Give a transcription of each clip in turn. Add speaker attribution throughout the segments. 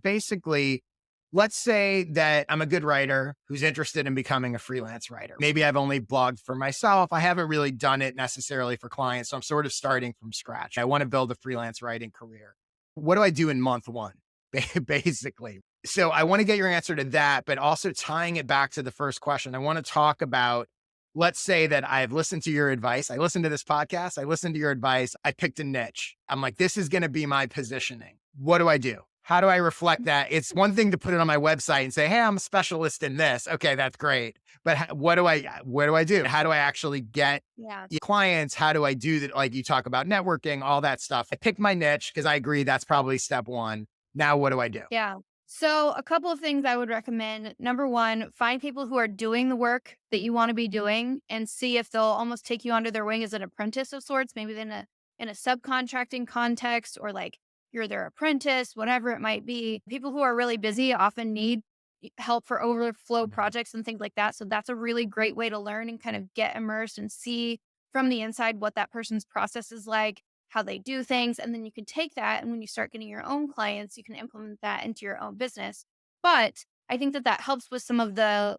Speaker 1: Basically, let's say that I'm a good writer who's interested in becoming a freelance writer. Maybe I've only blogged for myself. I haven't really done it necessarily for clients. So I'm sort of starting from scratch. I want to build a freelance writing career. What do I do in month one? Basically. So I want to get your answer to that, but also tying it back to the first question. I want to talk about, let's say that I've listened to your advice. I listened to this podcast. I listened to your advice. I picked a niche. I'm like, this is going to be my positioning. What do I do? How do I reflect that? It's one thing to put it on my website and say, hey, I'm a specialist in this. Okay, that's great. But what do I do? How do I actually get
Speaker 2: Yeah.
Speaker 1: clients? How do I do that? Like you talk about networking, all that stuff. I picked my niche because I agree that's probably step one. Now, what do I do?
Speaker 2: Yeah. So a couple of things I would recommend. Number one, find people who are doing the work that you want to be doing and see if they'll almost take you under their wing as an apprentice of sorts, maybe in a subcontracting context, or like you're their apprentice, whatever it might be. People who are really busy often need help for overflow projects and things like that. So that's a really great way to learn and kind of get immersed and see from the inside what that person's process is like, how they do things. And then you can take that. And when you start getting your own clients, you can implement that into your own business. But I think that that helps with some of the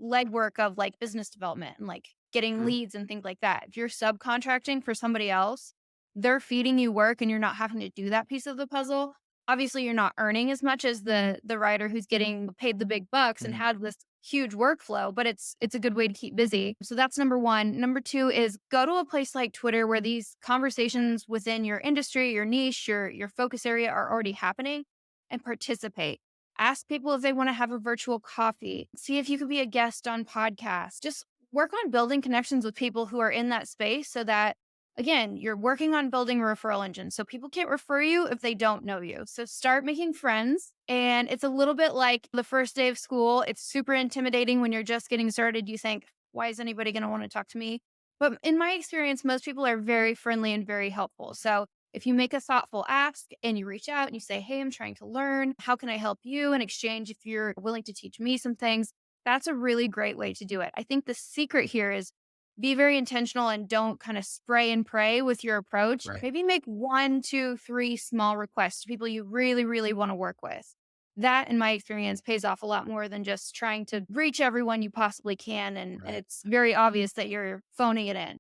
Speaker 2: legwork of like business development and like getting
Speaker 1: Mhm.
Speaker 2: leads and things like that. If you're subcontracting for somebody else, they're feeding you work and you're not having to do that piece of the puzzle. Obviously, you're not earning as much as the writer who's getting paid the big bucks and
Speaker 1: Mhm.
Speaker 2: had this huge workflow, but it's a good way to keep busy. So that's number one. Number two is go to a place like Twitter where these conversations within your industry, your niche, your focus area are already happening, and participate. Ask people if they want to have a virtual coffee. See if you could be a guest on podcasts. Just work on building connections with people who are in that space so that, again, you're working on building a referral engine. So people can't refer you if they don't know you. So start making friends. And it's a little bit like the first day of school. It's super intimidating when you're just getting started. You think, why is anybody going to want to talk to me? But in my experience, most people are very friendly and very helpful. So if you make a thoughtful ask and you reach out and you say, hey, I'm trying to learn, how can I help you? In exchange, if you're willing to teach me some things, that's a really great way to do it. I think the secret here is be very intentional and don't kind of spray and pray with your approach.
Speaker 1: Right.
Speaker 2: Maybe make 1, 2, 3 small requests to people you really, really want to work with. That, in my experience, pays off a lot more than just trying to reach everyone you possibly can. And
Speaker 1: Right.
Speaker 2: it's very obvious that you're phoning it in.